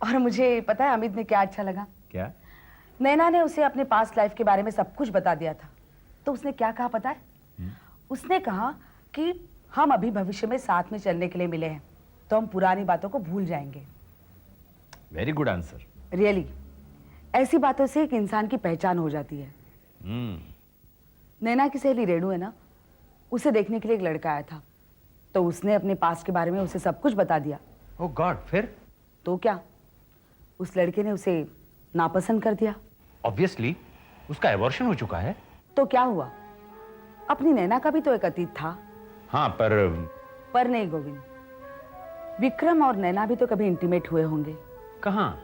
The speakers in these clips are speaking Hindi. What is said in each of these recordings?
और मुझे पता है अमित ने क्या अच्छा लगा? क्या? नैना ने उसे अपने पास्ट लाइफ के बारे में सब कुछ बता दिया था। तो उसने क्या कहा पता है? उसने कहा कि हम अभी भविष्य में साथ में चलने के लिए मिले हैं, तो हम पुरानी बातों को भूल जाएंगे। Very good answer. रियली, ऐसी बातों से एक इंसान की पहचान हो जाती है। नैना की सहेली रेणु है ना, उसे देखने के लिए एक लड़का आया था, तो उसने अपने पास्ट के बारे में उसे सब कुछ बता दिया। ओह गॉड, फिर? तो क्या, उस लड़के ने उसे नापसंद कर दिया। ऑब्वियसली, उसका एबॉर्शन हो चुका है। तो क्या हुआ, अपनी नैना का भी तो एक अतीत था। हाँ, पर नहीं गोविंद, विक्रम और नैना भी तो कभी इंटीमेट हुए होंगे। कहाँ?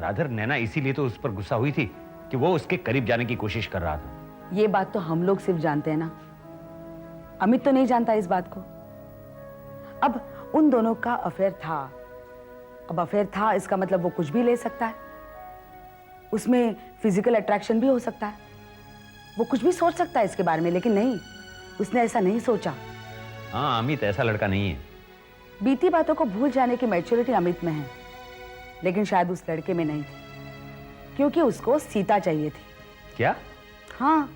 राधर, नैना इसीलिए तो उस पर गुस्सा हुई थी कि वो उसके करीब जाने की कोशिश कर रहा था। ये बात तो हम लोग सिर्फ जानते हैं ना, अमित तो नहीं जानता इस बात को। अब उन दोनों का अफेयर था। अब अफेयर था इसका मतलब वो कुछ भी ले सकता है, उसमें फिजिकल अट्रैक्शन भी हो सकता है, वो कुछ भी सोच सकता है इसके बारे में। लेकिन नहीं, उसने ऐसा नहीं सोचा। हाँ, अमित ऐसा लड़का नहीं है। बीती बातों को भूल जाने की मैच्योरिटी अमित में है, लेकिन शायद उस लड़के में नहीं थी, क्योंकि उसको सीता चाहिए थी। क्या? हाँ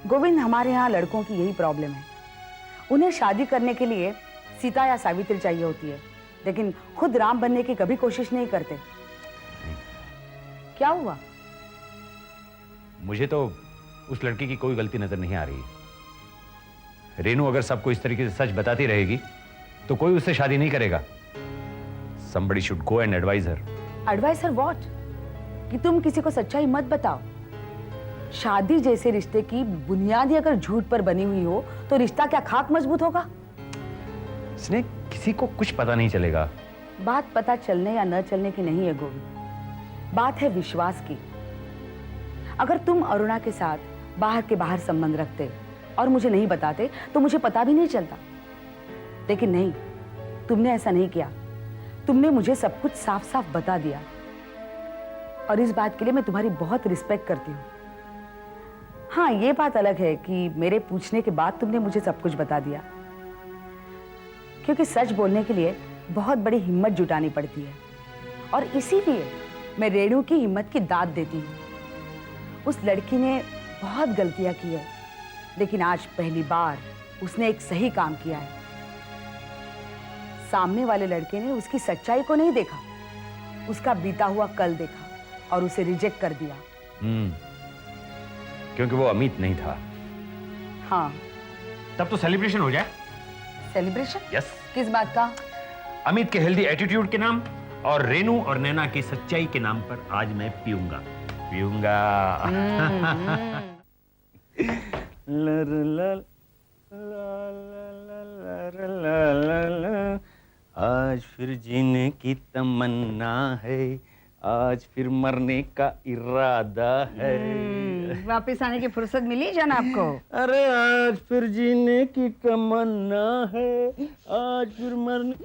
गोविंद, हमारे यहाँ लड़कों की यही प्रॉब्लम है। उन्हें शादी करने के लिए सीता या सावित्री चाहिए होती है, लेकिन खुद राम बनने की कभी कोशिश नहीं करते। क्या हुआ? मुझे तो उस लड़की की कोई गलती नजर नहीं आ रही। रेनू अगर सबको इस तरीके से सच बताती रहेगी तो कोई उससे शादी नहीं करेगा। Somebody should go and advise her. Advise her what? कि तुम किसी को सच्चाई मत बताओ। शादी जैसे रिश्ते की बुनियाद ही अगर झूठ पर बनी हुई हो तो रिश्ता क्या खाक मजबूत होगा? इसने किसी को कुछ पता नहीं चलेगा। बात पता चलने या न चलने की नहीं है गोविंद, बात है विश्वास की। अगर तुम अरुणा के साथ बाहर के बाहर संबंध रखते और मुझे नहीं बताते तो मुझे पता भी नहीं चलता। लेकिन नहीं, तुमने ऐसा नहीं किया। तुमने मुझे सब कुछ साफ साफ बता दिया, और इस बात के लिए मैं तुम्हारी बहुत रिस्पेक्ट करती हूँ। हाँ, ये बात अलग है कि मेरे पूछने के बाद तुमने मुझे सब कुछ बता दिया, क्योंकि सच बोलने के लिए बहुत बड़ी हिम्मत जुटानी पड़ती है, और इसीलिए मैं रेणु की हिम्मत की दाद देती हूँ। उस लड़की ने बहुत गलतियां की है, लेकिन आज पहली बार उसने एक सही काम किया है। सामने वाले लड़के ने उसकी सच्चाई को नहीं देखा, उसका बीता हुआ कल देखा और उसे रिजेक्ट कर दिया। क्योंकि वो अमित नहीं था। हाँ। तब तो सेलिब्रेशन हो जाए। सेलिब्रेशन? यस। किस बात का? अमित के हेल्दी एटीट्यूड के नाम और रेनू और नैना की सच्चाई के नाम पर आज मैं पीऊंगा। आज फिर जीने की तमन्ना है, आज फिर मरने का इरादा है। वापस आने की फुर्सत मिली जनाब को? अरे आज फिर जीने की तमन्ना है, आज फिर मरने।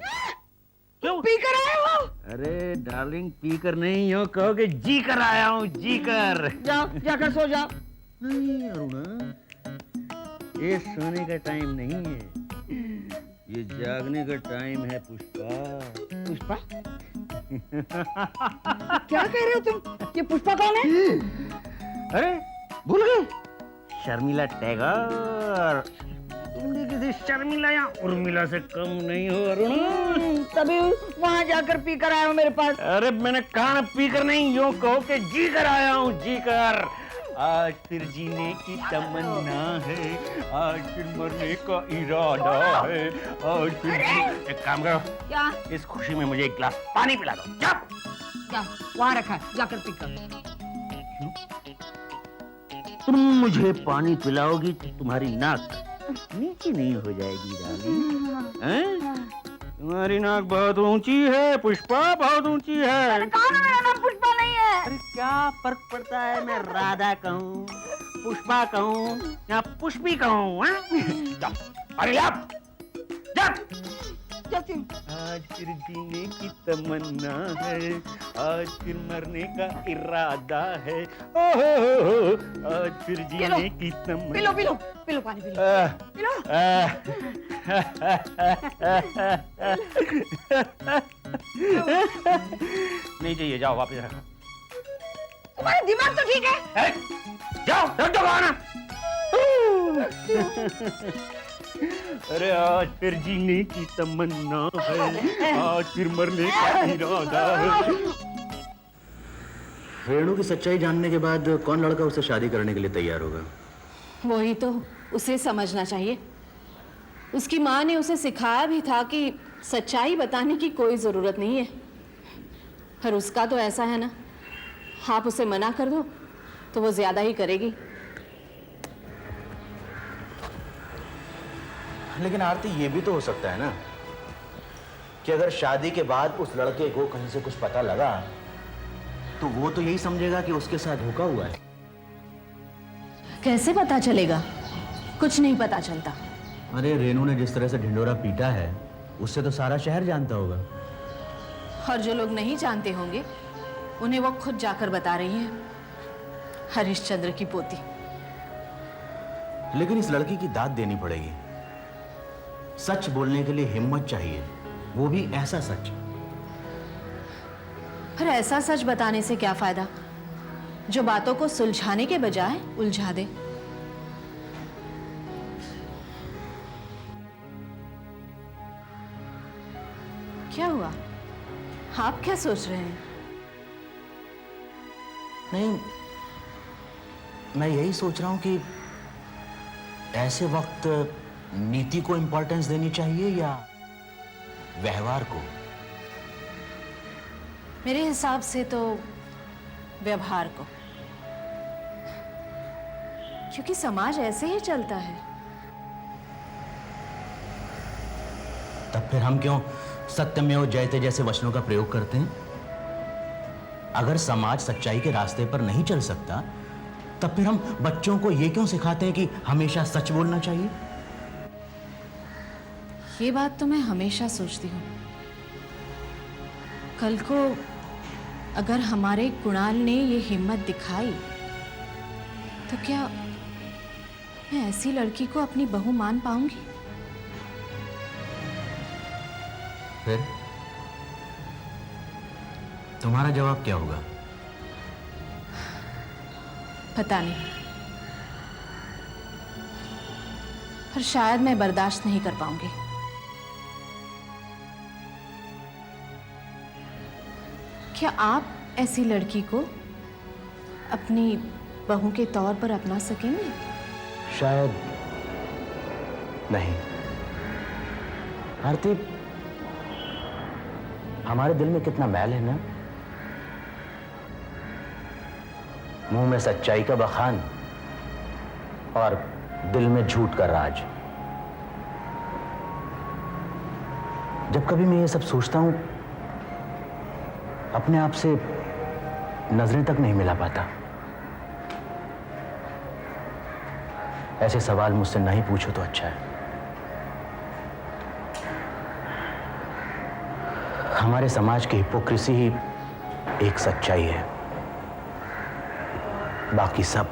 क्यों पी कर आए हो? अरे डार्लिंग, पी कर नहीं हो, कहोगे जी कर आया हूँ, जी कर। जाओ, जाकर सो जाओ। नहीं अरुणा, ये सोने का टाइम नहीं है, ये जागने का टाइम है पुष्पा। पुष्पा? क्या कह रहे हो तुम? ये पुष्पा कौन है? अरे भूल गए, शर्मिला टैगोर। तुमने किसी शर्मिला या उर्मिला से कम नहीं हो अरुण। तभी वहां जाकर पी कर आया हूँ मेरे पास। अरे मैंने कहा ना पी कर नहीं, यूं कहो कि जी कर आया हूँ, जी कर। आज फिर जीने की तमन्ना है, आज फिर मरने का इरादा है, आज फिर। एक काम करो, क्या? इस खुशी में मुझे एक गिलास पानी पिला दो। जा। क्या? वहां रखा है, जाकर पी कर। तुम मुझे पानी पिलाओगी तो तुम्हारी नाक नीचे नहीं हो जाएगी डार्लिंग। तुम्हारी नाक बहुत ऊंची है पुष्पा, बहुत ऊंची है। कौन है? मेरा नाम पुष्पा नहीं है। अरे क्या फर्क पड़ता है, मैं राधा कहूँ, पुष्पा कहूँ या पुष्पी कहूँ? अरे जा। जाती हूँ। आज फिर जीने की तमन्ना है, आज फिर मरने का इरादा है। ओहो, आज फिर जीने की तमन्ना। P low P low P low, पानी पी लो पी लो। नहीं चाहिए, जाओ वापस रखो। तुम्हारा दिमाग तो ठीक है। जाओ रख दो खाना। अरे आज फिर जीने की तमन्ना है, आज फिर मरने का इरादा है। रेणु की सच्चाई जानने के बाद कौन लड़का उससे शादी करने के लिए तैयार होगा? वही तो उसे समझना चाहिए। उसकी माँ ने उसे सिखाया भी था कि सच्चाई बताने की कोई ज़रूरत नहीं है, पर उसका तो ऐसा है ना, आप उसे मना कर दो तो वो ज़्यादा ही करेगी। लेकिन आरती, ये भी तो हो सकता है ना कि अगर शादी के बाद उस लड़के को कहीं से कुछ पता लगा तो वो तो यही समझेगा कि उसके साथ धोखा हुआ है। कैसे पता चलेगा? कुछ नहीं पता चलता। अरे रेणु ने जिस तरह से ढिंडोरा पीटा है उससे तो सारा शहर जानता होगा। और जो लोग नहीं जानते होंगे उन्हें वो खुद जाकर बता रही है, हरिश्चंद्र की पोती। लेकिन इस लड़की की दाद देनी पड़ेगी। सच बोलने के लिए हिम्मत चाहिए, वो भी ऐसा सच। पर ऐसा सच बताने से क्या फायदा जो बातों को सुलझाने के बजाय उलझा दे। क्या हुआ? आप क्या सोच रहे हैं? नहीं, मैं यही सोच रहा हूं कि ऐसे वक्त नीति को इंपॉर्टेंस देनी चाहिए या व्यवहार को। मेरे हिसाब से तो व्यवहार को, क्योंकि समाज ऐसे ही चलता है। तब फिर हम क्यों सत्यमेव जयते जैसे वचनों का प्रयोग करते हैं? अगर समाज सच्चाई के रास्ते पर नहीं चल सकता तब फिर हम बच्चों को यह क्यों सिखाते हैं कि हमेशा सच बोलना चाहिए? ये बात तो मैं हमेशा सोचती हूँ। कल को अगर हमारे कुणाल ने ये हिम्मत दिखाई तो क्या मैं ऐसी लड़की को अपनी बहू मान पाऊंगी? फिर तुम्हारा जवाब क्या होगा? पता नहीं, पर शायद मैं बर्दाश्त नहीं कर पाऊंगी। क्या आप ऐसी लड़की को अपनी बहू के तौर पर अपना सकेंगे? शायद नहीं। आरती, हमारे दिल में कितना मैल है ना, मुंह में सच्चाई का बखान और दिल में झूठ का राज। जब कभी मैं ये सब सोचता हूं अपने आप से नजरें तक नहीं मिला पाता। ऐसे सवाल मुझसे नहीं पूछो तो अच्छा है। हमारे समाज की हिपोक्रेसी ही एक सच्चाई है, बाकी सब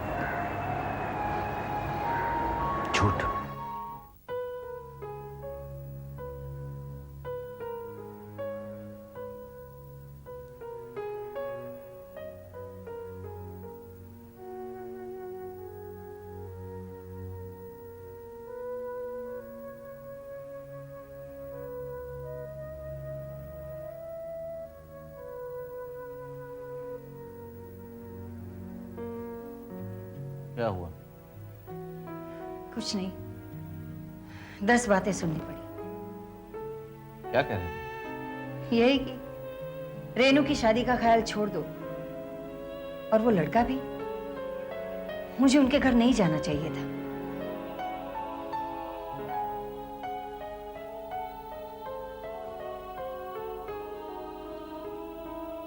झूठ। क्या हुआ? कुछ नहीं, 10 बातें सुननी पड़ी। क्या कह रहे हैं? यही कि रेनू की शादी का ख्याल छोड़ दो, और वो लड़का भी, मुझे उनके घर नहीं जाना चाहिए था।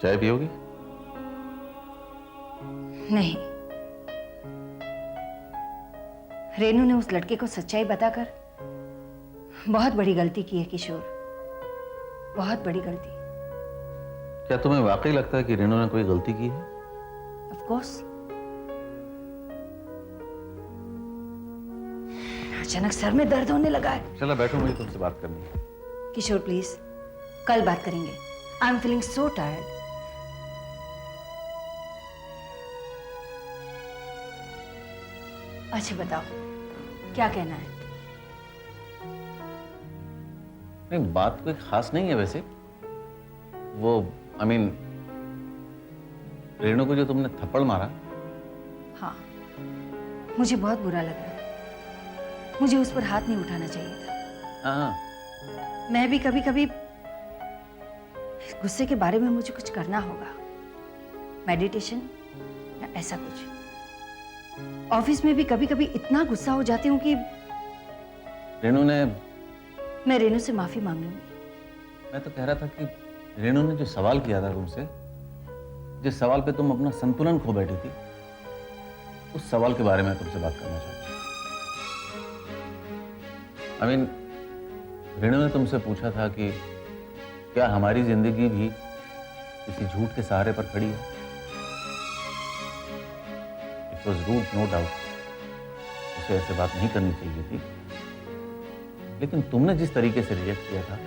चाय पियोगी? नहीं, रेनू ने उस लड़के को सच्चाई बताकर बहुत बड़ी गलती की है किशोर। बहुत बड़ी गलती। क्या तुम्हें वाकई लगता है कि रेणु ने कोई गलती की है? Of course. अचानक सर में दर्द होने लगा है। चलो बैठो, मुझे तुमसे बात करनी है। किशोर प्लीज, कल बात करेंगे। I am feeling so tired. अच्छा बताओ, क्या कहना है? नहीं, बात कोई खास नहीं है वैसे। वो रेणु को जो तुमने थप्पड़ मारा, हाँ, मुझे बहुत बुरा लगा। मुझे उस पर हाथ नहीं उठाना चाहिए था। हाँ, मैं भी कभी कभी गुस्से के बारे में मुझे कुछ करना होगा, मेडिटेशन या ऐसा कुछ। ऑफिस में भी कभी कभी इतना गुस्सा हो जाती हूँ कि रेणु ने, मैं रेणु से माफी मांग लूंगी। मैं तो कह रहा था कि रेणु ने जो सवाल किया था तुमसे, जिस सवाल पे तुम अपना संतुलन खो बैठी थी, उस सवाल के बारे में तुमसे बात करना चाहता हूं। रेणु ने तुमसे पूछा था कि क्या हमारी जिंदगी भी किसी झूठ के सहारे पर खड़ी है? It was rude, no doubt. उसे ऐसे बात नहीं करनी चाहिए थी, लेकिन तुमने जिस तरीके से रिएक्ट किया था,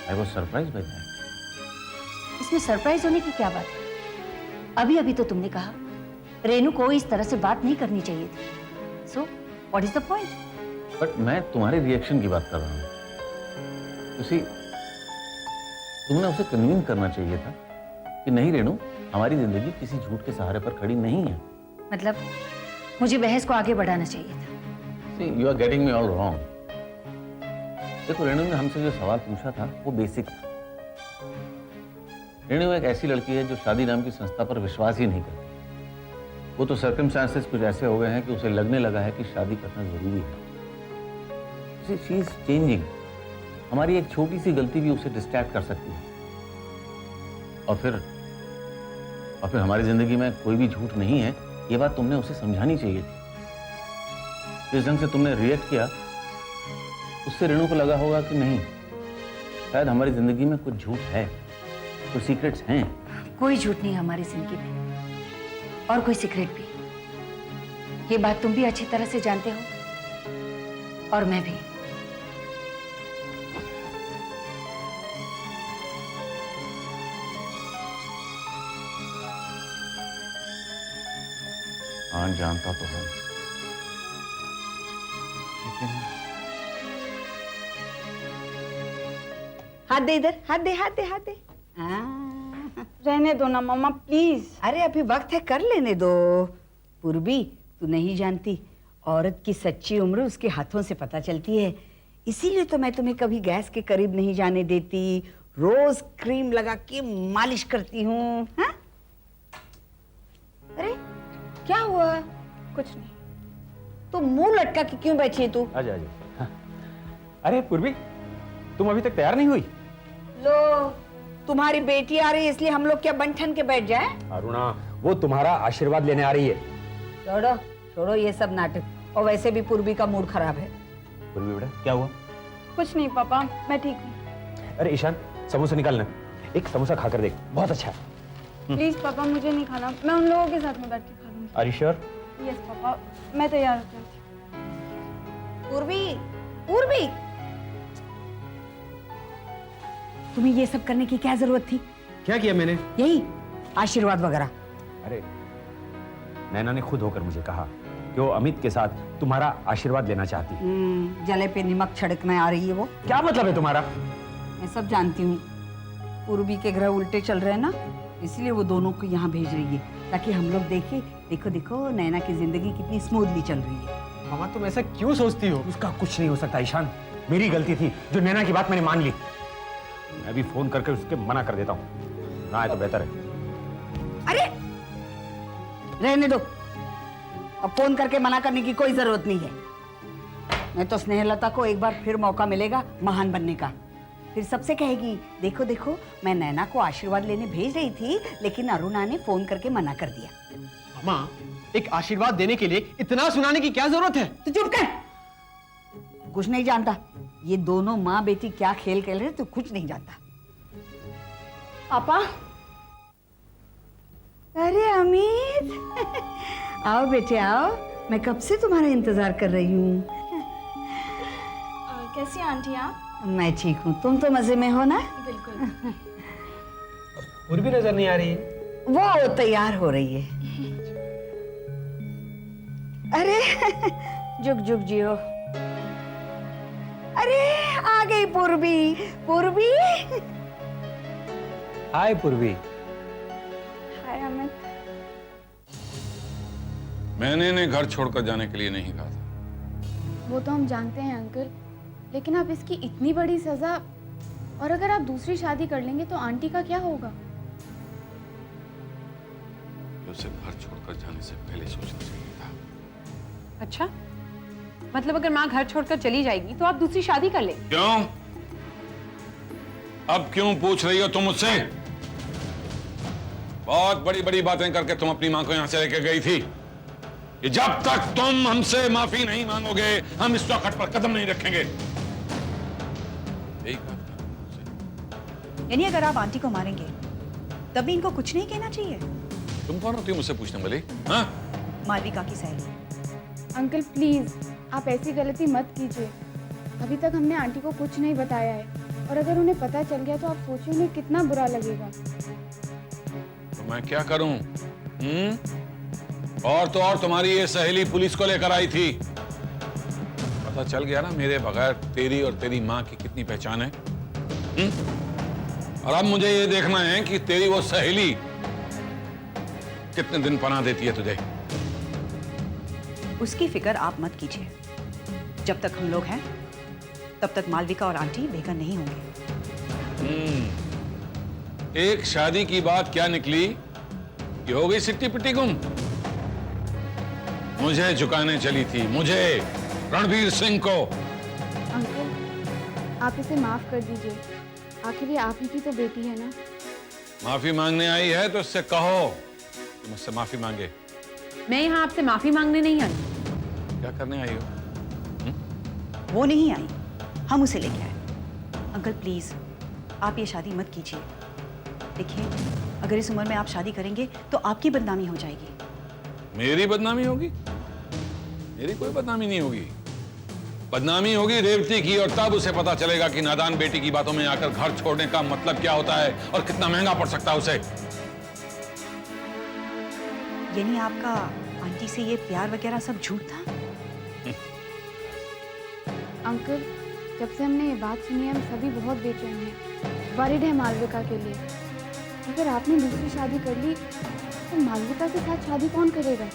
I was surprise by that. इसमें सरप्राइज होने की क्या बात है? अभी अभी तो तुमने कहा रेणु को इस तरह से बात नहीं करनी चाहिए थी। So what is the point? But मैं तुम्हारे रिएक्शन की बात कर रहा हूं। उसी तुमने उसे कन्विंस करना चाहिए था कि नहीं रेणु, हमारी जिंदगी किसी झूठ के सहारे पर खड़ी नहीं है। मतलब मुझे बहस को आगे बढ़ाना चाहिए था। See, you are getting me all wrong. देखो, रेणु ने हमसे जो सवाल पूछा था वो बेसिक था। रेणु एक ऐसी लड़की है जो शादी नाम की संस्था पर विश्वास ही नहीं करती। वो तो सर्कमस्टांसेस कुछ ऐसे हो गए हैं कि उसे लगने लगा है कि शादी करना जरूरी है। She is changing. हमारी एक छोटी सी गलती भी उसे डिस्ट्रैक्ट कर सकती है। और फिर हमारी जिंदगी में कोई भी झूठ नहीं है, ये बात तुमने उसे समझानी चाहिए थी। जिस ढंग से तुमने रिएक्ट किया, उससे रेणु को लगा होगा कि नहीं, शायद हमारी जिंदगी में कुछ झूठ है, कुछ सीक्रेट्स हैं। कोई झूठ नहीं हमारी जिंदगी में, और कोई सीक्रेट भी। ये बात तुम भी अच्छी तरह से जानते हो, और मैं भी। हाँ, जानता तो हूं, लेकिन हाथ दे इधर, हाथ दे, हाथ दे, हाथ दे। रहने दो ना मम्मा प्लीज। अरे अभी वक्त है, कर लेने दो। पूर्वी, तू नहीं जानती, औरत की सच्ची उम्र उसके हाथों से पता चलती है। इसीलिए तो मैं तुम्हें कभी गैस के करीब नहीं जाने देती, रोज क्रीम लगा के मालिश करती हूँ। हाँ? अरे क्या हुआ? कुछ नहीं। तो मुंह लटका के क्यों बैठी है तू? आजा आजा। हाँ। अरे पूर्वी, तुम अभी तक तैयार नहीं हुई? लो, तुम्हारी बेटी आ रही है इसलिए हम लोग क्या बंठन के बैठ जाए? अरुणा, वो तुम्हारा आशीर्वाद लेने आ रही है। छोड़ो छोड़ो ये सब नाटक, और वैसे भी पूर्वी का मूड खराब है। पूर्वी बेटा, क्या हुआ? कुछ नहीं पापा, मैं ठीक हूँ। अरे ईशान, समोसा निकालना, एक समोसा खाकर देख, बहुत अच्छा है। प्लीज पापा, मुझे नहीं खाना, मैं उन लोगों के साथ में बैठ के खा लूंगी। Are you sure? Yes papa, मैं तैयार होती हूँ। पूर्वी, पूर्वी, तुम्हें ये सब करने की क्या जरूरत थी? क्या किया मैंने? यही आशीर्वाद वगैरह। अरे नैना ने खुद होकर मुझे कहा कि वो अमित के साथ तुम्हारा आशीर्वाद लेना चाहती है। जले पे नमक छिड़कने आ रही है वो। क्या मतलब है तुम्हारा? मैं सब जानती हूँ। पूर्वी के ग्रह उल्टे चल रहे हैं ना, इसलिए वो दोनों को यहाँ भेज रही है ताकि हम लोग देखें। देखो देखो, नैना की जिंदगी कितनी स्मूथली चल रही है। मामा, तुम ऐसा क्यों सोचती हो? उसका कुछ नहीं हो सकता ईशान, मेरी गलती थी जो नैना की बात मैंने मान ली। मैं भी फोन करके उसके मना कर देता हूँ, ना आए तो बेहतर है। अरे रहने दो, अब फोन करके मना करने की कोई जरूरत नहीं है। मैं तो स्नेहलता को एक बार फिर मौका मिलेगा महान बनने का। फिर सबसे कहेगी, देखो देखो, मैं नैना को आशीर्वाद लेने भेज रही थी, लेकिन अरुणा ने फोन करके मना कर दिया। माँ, एक आशीर्वाद देने के लिए इतना सुनाने की क्या जरूरत है? तो चुप कर, कुछ नहीं जानता। ये दोनों माँ बेटी क्या खेल खेल रहे तो कुछ नहीं जानता। पापा, अरे अमित आओ बेटे आओ, मैं कब से तुम्हारा इंतजार कर रही हूँ। कैसी आंटी आप? मैं ठीक हूँ, तुम तो मजे में हो ना? बिल्कुल। पूर्वी नजर नहीं आ रही है। वो तैयार हो रही है। अरे जुग जुग जियो। अरे आ गई पूर्वी। पूर्वी हाय पूर्वी। हाय अमित। मैंने इन्हें घर छोड़कर जाने के लिए नहीं कहा था। वो तो हम जानते हैं अंकल, लेकिन आप इसकी इतनी बड़ी सजा, और अगर आप दूसरी शादी कर लेंगे तो आंटी का क्या होगा? उसे घर छोड़कर जाने से पहले सोचना चाहिए था। अच्छा, मतलब अगर माँ घर छोड़कर चली जाएगी तो आप दूसरी शादी कर ले? क्यों? अब क्यों पूछ रही हो तुम मुझसे? बहुत बड़ी बड़ी बातें करके तुम अपनी मां को यहां से लेके गई थी कि जब तक तुम हमसे माफी नहीं मांगोगे हम इस चौखट पर कदम नहीं रखेंगे। यही कहा था मुझसे। यानी अगर आप आंटी को मारेंगे तब भी इनको कुछ नहीं कहना चाहिए? तुम कौन होती हो मुझसे पूछने वाली? हाँ? मालविका की सहेली। अंकल प्लीज, आप ऐसी गलती मत कीजिए। अभी तक हमने आंटी को कुछ नहीं बताया है, और अगर उन्हें पता चल गया तो आप सोचिए उन्हें कितना बुरा लगेगा। तो मैं क्या करूं? और तो और तुम्हारी ये सहेली पुलिस को लेकर आई थी। पता चल गया ना मेरे बगैर तेरी और तेरी माँ की कितनी पहचान है। और अब मुझे ये देखना है कि तेरी वो सहेली कितने दिन पनाह देती है तुझे। उसकी फिक्र आप मत कीजिए। जब तक हम लोग हैं तब तक मालविका और आंटी बेघर नहीं होंगे। एक शादी की बात क्या निकली कि हो गई सिट्टी पिट्टी गुम। मुझे झुकाने चली थी, मुझे, रणवीर सिंह को। अंकल आप इसे माफ कर दीजिए, आखिर ये आप ही की तो बेटी है ना। माफी मांगने आई है तो इससे कहो कि मुझसे माफी मांगे। मैं यहाँ आपसे माफी मांगने नहीं आई। क्या करने आई हो? वो नहीं आई, हम उसे लेके आए। अंकल प्लीज आप ये शादी मत कीजिए। देखिए अगर इस उम्र में आप शादी करेंगे तो आपकी बदनामी हो जाएगी। मेरी बदनामी होगी? मेरी कोई बदनामी नहीं होगी। बदनामी होगी रेवती की, और तब उसे पता चलेगा कि नादान बेटी की बातों में आकर घर छोड़ने का मतलब क्या होता है और कितना महंगा पड़ सकता है उसे। यानी आपका आंटी से ये प्यार वगैरह सब झूठ था? अंकल जब से हमने ये बात सुनी है हम सभी बहुत बेचैन हैं, वरिड है मालविका के लिए। अगर आपने दूसरी शादी कर ली तो मालविका के साथ शादी कौन करेगा?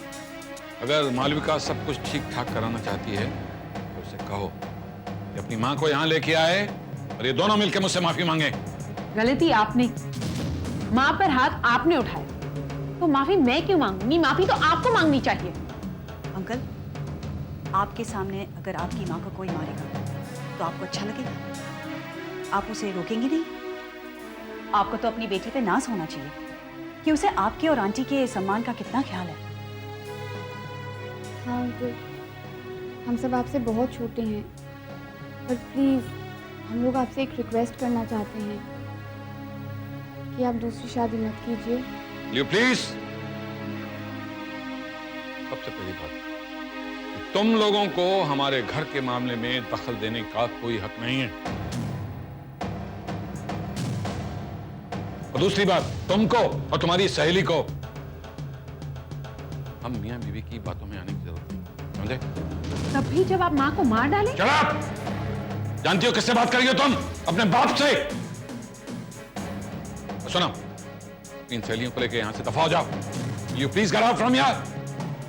अगर मालविका सब कुछ ठीक ठाक कराना चाहती है तो उसे कहो कि अपनी माँ को यहाँ लेके आए और ये दोनों मिलकर मुझसे माफी मांगे। गलती आपने, माँ पर हाथ आपने उठाया, तो माफी मैं क्यों मांगूंगी? माफी तो आपको मांगनी चाहिए। अंकल आपके सामने अगर आपकी माँ को कोई मारेगा तो आपको अच्छा लगेगा? आप उसे रोकेंगे नहीं? आपको तो अपनी बेटी पे नाज होना चाहिए कि उसे आपके और आंटी के सम्मान का कितना ख्याल है। हाँ अंकल, हम सब आपसे बहुत छोटे हैं, पर प्लीज हम लोग आपसे एक रिक्वेस्ट करना चाहते हैं कि आप दूसरी शादी मत कीजिए। You please. सबसे पहली बात, तुम लोगों को हमारे घर के मामले में दखल देने का कोई हक नहीं है। और दूसरी बात, तुमको और तुम्हारी सहेली को हम मियां बीवी की बातों में आने की जरूरत नहीं, समझे? तब भी जब आप माँ को मार डालें? Shut up! जानती हो किससे बात कर रही हो तुम? अपने बाप से। सुनो, इन सहेलियों को लेके यहां से दफा हो जाओ। You please get out from here.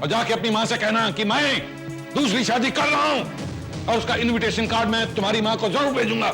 और जाके अपनी मां से कहना कि मैं दूसरी शादी कर रहा हूं, और उसका इनविटेशन कार्ड मैं तुम्हारी मां को जरूर भेजूंगा।